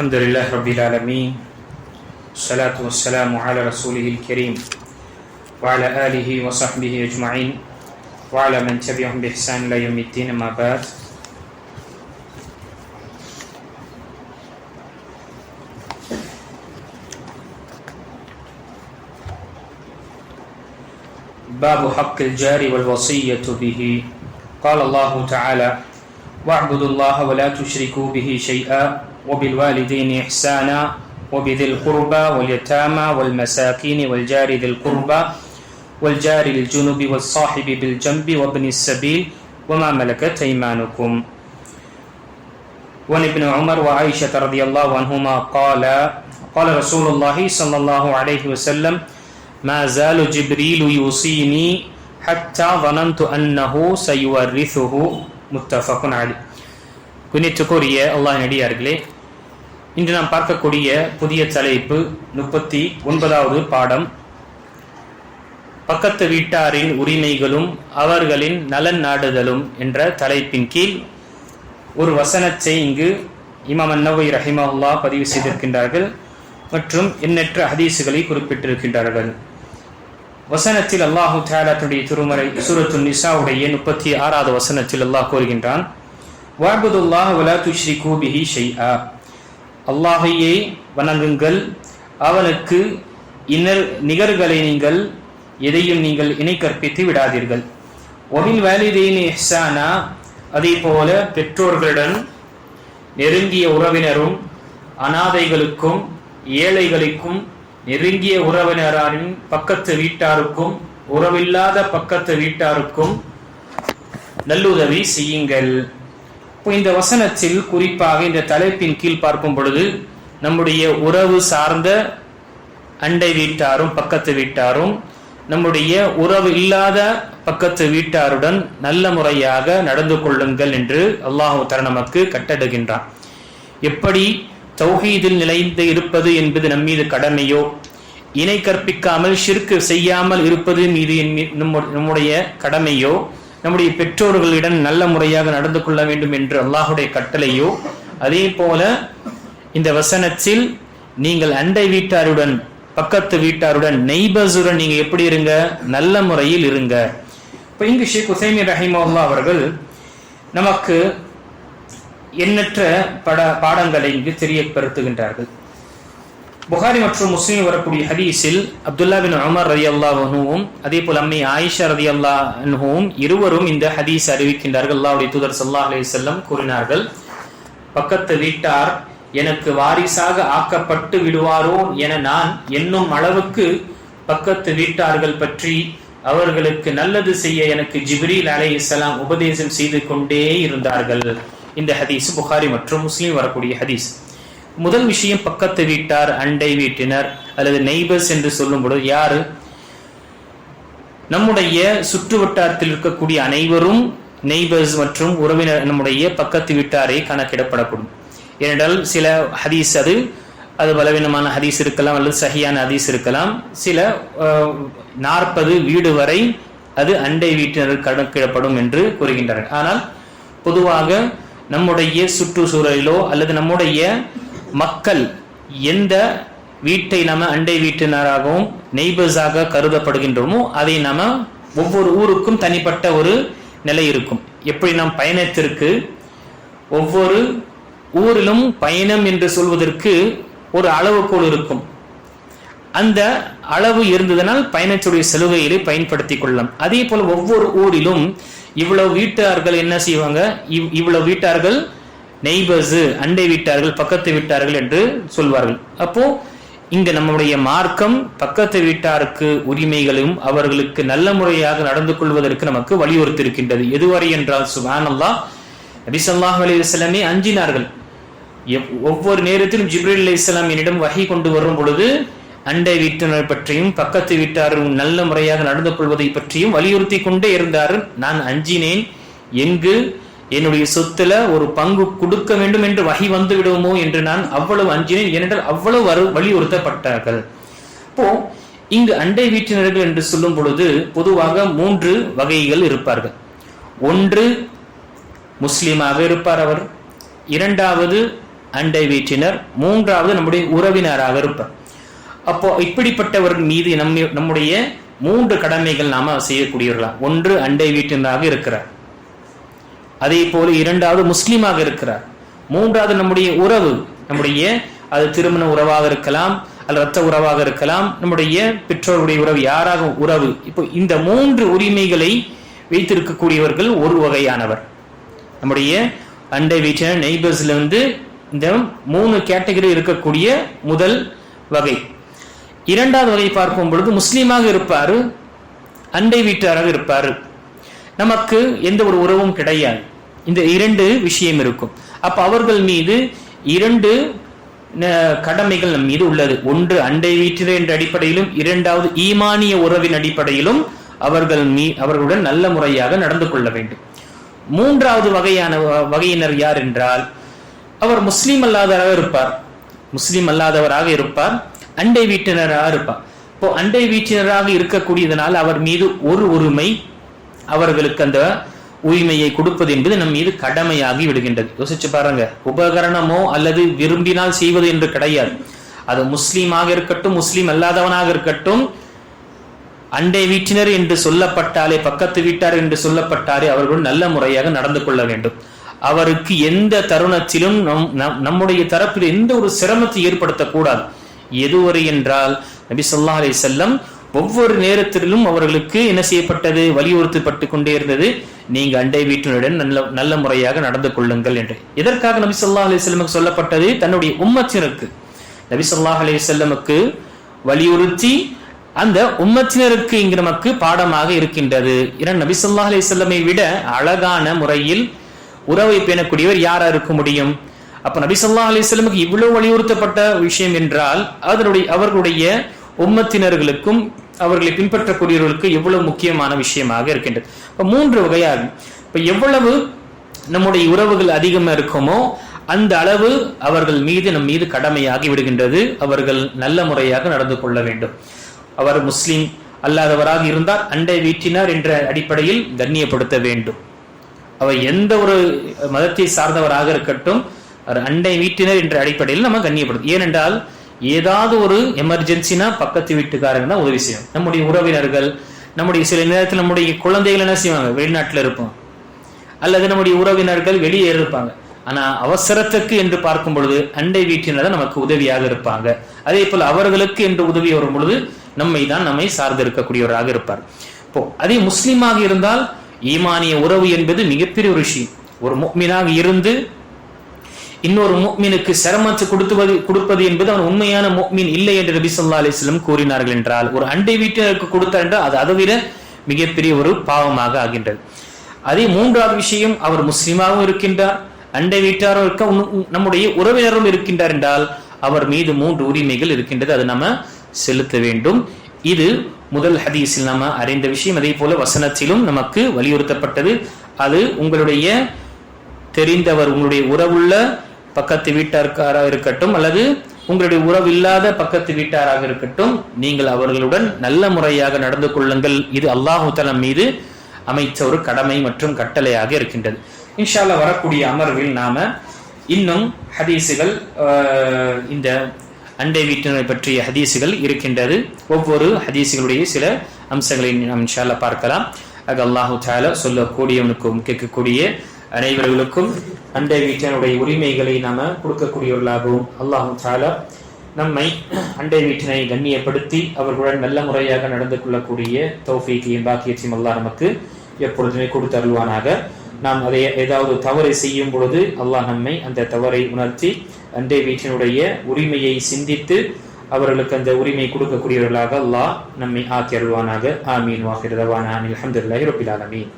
الحمد لله رب العالمين الصلاة والسلام على رسوله الكريم وعلى آله وصحبه أجمعين وعلى من تبعهم بإحسان إلى يوم الدين أما بعد باب حق الجار والوصية به قال الله تعالى واعبدوا الله ولا تشركوا به شيئا وبالوالدين إحسانا وبذي القربى واليتامى والمساكين والجار ذي القربى والجار الجنب والصاحب بالجنب وابن السبيل وما ملكت أيمانكم. وعن ابن عمر وعائشة رضي الله عنهما قال رسول الله صلى الله عليه وسلم ما زال جبريل يوصيني حتى ظننت أنه سيورثه متفق عليه. குனித்துக்குரிய அல்லாஹ் நடிகார்களே, இன்று நாம் பார்க்கக்கூடிய புதிய தலைப்பு 39வது பாடம், பக்கத்து வீட்டாரின் உரிமைகளும் அவர்களின் நலன் நாடுதலும் என்ற தலைப்பின் கீழ் ஒரு வசனத்தை இங்கு இமாம் அன்-நவவி ரஹிமஹுல்லாஹ் பதிவு செய்திருக்கின்றார்கள் மற்றும் எண்ணற்ற ஹதீசுகளை குறிப்பிட்டிருக்கின்றார்கள். வசனத்தில் அல்லாஹு தஆலா தன்னுடைய திருமறை சூரத்துன் நிசாவுடைய 36வது வசனத்தில் அல்லாஹ் கூறுகின்றான், வஅபுதுல்லாஹ வலா துஷ்ரிகூ பிஹி ஷைஆ, அல்லாஹ்வையே வணங்குங்கள், அவனுக்கு நிகர்களை நீங்கள் எதையும் நீங்கள் இணை கற்பித்து விடாதீர்கள். வபில் வாலிதைனி இஹ்சானா, அதே போல பெற்றோர்களுடன் நெருங்கிய உறவினரும் அனாதைகளுக்கும் ஏழைகளுக்கும் நெருங்கிய உறவினரின் பக்கத்து வீட்டாருக்கும் உறவில்லாத பக்கத்து வீட்டாருக்கும் நல்லுதவி செய்யுங்கள். இப்போ இந்த வசனத்தில் குறிப்பாக இந்த தலைப்பின் கீழ் பார்க்கும் பொழுது நம்முடைய உறவு சார்ந்த அண்டை வீட்டாரும் பக்கத்து வீட்டாரும் நம்முடைய உறவு இல்லாத பக்கத்து வீட்டாருடன் நல்ல முறையாக நடந்து கொள்ளுங்கள் என்று அல்லாஹ் தஆலா நமக்கு கட்டளையிடுகின்றான். எப்படி தௌஹீதில் நிலைந்து இருப்பது என்பது நம்மீது கடமையோ, இணை கற்பிக்காமல் ஷிர்க் செய்யாமல் இருப்பது மீது நம்முடைய கடமையோ, நம்முடைய பெற்றோர்களிடம் நல்ல முறையாக நடந்து கொள்ள வேண்டும் என்று அல்லாஹுடைய கட்டளையோ, அதே போல இந்த வசனத்தில் நீங்கள் அண்டை வீட்டாருடன் பக்கத்து வீட்டாருடன் நெய்பர்ஸுடன் நீங்க எப்படி இருங்க, நல்ல முறையில் இருங்க. இப்போ இங்கு ஷேக் உசைமீன் ரஹிமஹுல்லாஹ் அவர்கள் நமக்கு எண்ணற்ற பாடங்களை இங்கு தெரியப்படுத்துகின்றார்கள். புகாரி மற்றும் முஸ்லிம் வரக்கூடிய ஹதீஸில் அப்துல்லா பின் உமர் ரலியல்லாஹு அன்ஹுவும் அதே போல அம்மி ஆயிஷா ரலியல்லாஹு அன்ஹுவும் இருவரும் இந்த ஹதீஸ் அறிவிக்கின்றார்கள். அல்லாஹ்வுடைய தூதர் ஸல்லல்லாஹு அலைஹி வஸல்லம் கூறினார்கள், பக்கத்து வீட்டார் எனக்கு வாரிசாக ஆக்கப்பட்டு விடுவாரோ என நான் என்னும் அளவுக்கு பக்கத்து வீட்டார்கள் பற்றி அவர்களுக்கு நல்லது செய்ய எனக்கு ஜிப்ரீல் அலைஹிஸ்ஸலாம் உபதேசம் செய்து கொண்டே இருந்தார்கள். இந்த ஹதீஸ் புகாரி மற்றும் முஸ்லிம் வரக்கூடிய ஹதீஸ். முதல் விஷயம், பக்கத்து வீட்டார், அண்டை வீட்டினர் அல்லது நெய்பர்ஸ் என்று சொல்லும் பொழுது யாரு? நம்முடைய சுற்று வட்டாரத்தில் இருக்கக்கூடிய அனைவரும் நெய்பர்ஸ் மற்றும் உறவினர், நம்முடைய பக்கத்து வீட்டாரை கணக்கிடப்படக்கூடும். ஏனென்றால் சில ஹதீஸ் அது பலவீனமான ஹதீஸ் இருக்கலாம் அல்லது சஹியான ஹதீஸ் இருக்கலாம். சில 40 வீடு வரை அது அண்டை வீட்டினர் கணக்கிடப்படும் என்று கூறுகின்றனர். ஆனால் பொதுவாக நம்முடைய சுற்றுச்சூழலிலோ அல்லது நம்முடைய மக்கள் எந்த வீட்டை நம்ம அண்டை வீட்டினராகவும் நெய்பர்ஸாக கருதப்படுகின்றோமோ அதை நம்ம ஒவ்வொரு ஊருக்கும் தனிப்பட்ட ஒரு நிலை இருக்கும். எப்படி நாம் பயணத்திற்கு ஒவ்வொரு ஊரிலும் பயணம் என்று சொல்வதற்கு ஒரு அளவுகோல் இருக்கும். அந்த அளவு இருந்ததனால் பயணத்துடைய செலவுகளை பயன்படுத்திக் கொள்ளலாம். அதே போல ஒவ்வொரு ஊரிலும் இவ்வளவு வீட்டார்கள் என்ன செய்வாங்க, இவ்வளவு வீட்டார்கள் நெய்பர்ஸ், அண்டை வீட்டார்கள், பக்கத்து வீட்டார்கள் என்று சொல்வார்கள். அப்போ இங்க நம்முடைய மார்க்கம் பக்கத்து வீட்டாருக்கு உரிமைகளும் அவர்களுக்கு நல்ல முறையாக நடந்து கொள்வதற்கு நமக்கு வலியுறுத்தி இருக்கின்றது. எதுவரை என்றால் சுப்ஹானல்லாஹ், நபி ஸல்லல்லாஹு அலைஹி வஸல்லமே அஞ்சினார்கள். ஒவ்வொரு நேரத்திலும் ஜிப்ரீல் அலைஹிஸ்ஸலாம் என்னிடம் வஹி கொண்டு வரும் பொழுது அண்டை வீட்டினர் பற்றியும் பக்கத்து வீட்டாரும் நல்ல முறையாக நடந்து கொள்வதை பற்றியும் வலியுறுத்தி கொண்டே இருந்தார்கள். நான் அஞ்சினேன், எங்கு என்னுடைய சொத்துல ஒரு பங்கு கொடுக்க வேண்டும் என்று வஹி வந்து விடுவோமோ என்று நான் அவ்வளவு அஞ்சினேன். ஏனென்றால் அவ்வளவு வலியுறுத்தப்பட்டார்கள். இப்போ இங்கு அண்டை வீட்டினர்கள் என்று சொல்லும் பொழுது பொதுவாக 3 வகைகள் இருப்பார்கள். ஒன்று முஸ்லிமாக இருப்பார் அவர், இரண்டாவது அண்டை வீட்டினர், மூன்றாவது நம்முடைய உறவினராக இருப்பார். அப்போ இப்படிப்பட்டவர்கள் மீது நம்முடைய 3 கடமைகள் நாம செய்யக்கூடியவர்களா. ஒன்று, அண்டை வீட்டினராக இருக்கிறார். அதே போல 2வது முஸ்லீமாக இருக்கிறார். 3வது நம்முடைய உறவு, நம்முடைய அது திருமண உறவாக இருக்கலாம், அல்லது ரத்த உறவாக இருக்கலாம், நம்முடைய பெற்றோருடைய உறவு, யாராக உறவு. இப்போ இந்த 3 உரிமைகளை வைத்திருக்கக்கூடியவர்கள் ஒரு வகையானவர். நம்முடைய அண்டை வீட்டினர் நெய்பர்ஸ்ல இந்த 3 கேட்டகரி இருக்கக்கூடிய முதல் வகை. 2வது வகை பார்க்கும் பொழுது முஸ்லீமாக இருப்பாரு, அண்டை வீட்டாராக இருப்பாரு, நமக்கு எந்த ஒரு உறவும் கிடையாது. இந்த 2 விஷயம் இருக்கும். அப்ப அவர்கள் மீது 2 கடமைகள் நம் மீது உள்ளது. ஒன்று, அண்டை வீட்டினர் என்ற அடிப்படையிலும், 2வது ஈமானிய உறவின் அடிப்படையிலும் அவர்களுடன் நல்ல முறையாக நடந்து கொள்ள வேண்டும். 3வது வகையினர் யார் என்றால், அவர் முஸ்லீம் அல்லாதவராக இருப்பார், அண்டை வீட்டினராக இருப்பார். இப்போ அண்டை வீட்டினராக இருக்கக்கூடியதனால் அவர் மீது ஒரு உரிமை, அவர்களுக்கு அந்த உரிமையை கொடுப்பது என்பது நம் மீது கடமையாகி விடுகின்றது. யோசிச்சு பாருங்க, உபகரணமோ அல்லது விரும்பினால் செய்வது என்று கிடையாது. அது முஸ்லீமாக இருக்கட்டும், முஸ்லீம் அல்லாதவனாக இருக்கட்டும், அண்டை வீட்டினர் என்று சொல்லப்பட்டாலே, பக்கத்து வீட்டார் என்று சொல்லப்பட்டாலே அவர்கள் நல்ல முறையாக நடந்து கொள்ள வேண்டும். அவருக்கு எந்த தருணத்திலும் நம்முடைய தரப்பில் எந்த ஒரு சிரமத்தை ஏற்படுத்தக்கூடாது. எதுவரை என்றால், நபி ஸல்லல்லாஹு அலைஹி வஸல்லம் ஒவ்வொரு நேரத்திலும் அவர்களுக்கு என்ன செய்யப்பட்டது, வலியுறுத்தப்பட்டு கொண்டே இருந்தது, நீங்க அண்டை வீட்டினருடன் நல்ல முறையாக நடந்து கொள்ளுங்கள் என்று. எதற்காக நபி ஸல்லல்லாஹு அலைஹி வஸல்லம் சொல்லப்பட்டது? தன்னுடைய உம்மத்தினருக்கு, நபி ஸல்லல்லாஹு அலைஹி வஸல்லமுக்கு வலியுறுத்தி அந்த உம்மத்தினருக்கு இங்கு நமக்கு பாடமாக இருக்கின்றது. நபி ஸல்லல்லாஹு அலைஹி வஸல்லமை விட அழகான முறையில் உறவை பேணக்கூடியவர் யாரா இருக்க முடியும்? அப்ப நபி ஸல்லல்லாஹு அலைஹி வஸல்லமுக்கு இவ்வளவு வலியுறுத்தப்பட்ட விஷயம் என்றால், அவர்களுடைய உம்மத்தினர்களுக்கும் அவர்களை பின்பற்றக்கூடியவர்களுக்கு எவ்வளவு முக்கியமான விஷயமாக இருக்கின்றது. இப்ப 3 வகையாகும். இப்ப எவ்வளவு நம்முடைய உறவுகள் அதிகமா இருக்குமோ அந்த அளவு அவர்கள் மீது நம் மீது கடமையாகி விடுகின்றது. அவர்கள் நல்ல முறையாக நடந்து கொள்ள வேண்டும். அவர் முஸ்லிம் அல்லாதவராக இருந்தால் அண்டை வீட்டினார் என்ற அடிப்படையில் கண்ணியப்படுத்த வேண்டும். அவர் எந்த ஒரு மதத்தை சார்ந்தவராக இருக்கட்டும், அவர் அண்டை வீட்டினர் என்ற அடிப்படையில் நம்ம கண்ணியப்படுத்தும். ஏனென்றால் ஏதாவது ஒரு எமர்ஜென்சினா பக்கத்து வீட்டுக்காரங்க தான் உதவி செய்யும். நம்முடைய உறவினர்கள், நம்முடைய சில நேரத்தில் நம்முடைய குழந்தைகள் என்ன செய்வாங்க, வெளிநாட்டில் இருப்போம், அல்லது நம்முடைய உறவினர்கள் வெளியே இருப்பாங்க. ஆனா அவசரத்துக்கு என்று பார்க்கும் பொழுது அண்டை வீட்டினர் தான் நமக்கு உதவியாக இருப்பாங்க. அதே போல அவர்களுக்கு என்று உதவி வரும் பொழுது நம்மை சார்ந்து இருக்கக்கூடியவராக இருப்பார். இப்போ அதே முஸ்லீமாக இருந்தால் ஈமானிய உறவு என்பது மிகப்பெரிய ஒரு விஷயம். ஒரு முஃமினாக இருந்து இன்னொரு முஃமினுக்கு சிரமத்தை கொடுப்பது என்பது அவன் உண்மையான முஃமின் இல்லை என்று நபி ஸல்லல்லாஹு அலைஹி வஸல்லம் கூறினார்கள் என்றால், ஒரு அண்டை வீட்டினருக்கு கொடுத்தார் என்றால் அது அதைவிட மிகப்பெரிய ஒரு பாவமாக ஆகின்றது. அதே 3வது விஷயம், அவர் முஸ்லிமாகவும் இருக்கின்றார், அண்டை வீட்டாரும் இருக்க, நம்முடைய உறவினரும் இருக்கின்றார் என்றால் அவர் மீது 3 உரிமைகள் இருக்கின்றது. அது நம்ம செலுத்த வேண்டும். இது முதல் ஹதீஸில் நம்ம அறிந்த விஷயம். அதே போல வசனத்திலும் நமக்கு வலியுறுத்தப்பட்டது. அது உங்களுடைய தெரிந்தவர், உங்களுடைய உறவுள்ள பக்கத்து வீட்டாராக இருக்கட்டும், அல்லது உங்களுடைய உறவு இல்லாத பக்கத்து வீட்டாராக இருக்கட்டும், நீங்கள் அவர்களுடன் நல்ல முறையாக நடந்து கொள்ளுங்கள். இது அல்லாஹ் தஆலா மீது அமைச்ச ஒரு கடமை மற்றும் கட்டளையாக இருக்கின்றது. இன்ஷா அல்லாஹ் வரக்கூடிய அமர்வில் நாம இன்னும் ஹதீஸுகள், இந்த அண்டை வீட்டினரை பற்றிய ஹதீஸுகள் இருக்கின்றது. ஒவ்வொரு ஹதீஸுகளுடைய சில அம்சங்களை நாம் இன்ஷா அல்லாஹ் பார்க்கலாம். அது அல்லாஹ் தஆலா சொல்லக்கூடியவனுக்கும் கேட்கக்கூடிய அனைவர்களுக்கும் அண்டை வீட்டினுடைய உரிமைகளை நாம கொடுக்கக்கூடியவர்களாகவும், அல்லாஹ் தஆலா நம்மை அண்டை வீட்டினை கண்ணியப்படுத்தி அவர்களுடன் நல்ல முறையாக நடந்து கொள்ளக்கூடிய தௌஃபீக்கையும் பாக்கியத்தையும் அல்லாஹ் நமக்கு எப்பொழுதுமே கொடுத்தருள்வானாக. நாம் அதை ஏதாவது தவறை செய்யும் பொழுது அல்லாஹ் நம்மை அந்த தவறை உணர்த்தி அண்டை வீட்டினுடைய உரிமையை சிந்தித்து அவர்களுக்கு அந்த உரிமை கொடுக்கக்கூடியவர்களாக அல்லாஹ் நம்மை ஆக்கி அருள்வானாக. ஆமீன். வாஹிர் தவானா அல்ஹம்துலில்லாஹி ரப்பில் ஆலமீன்.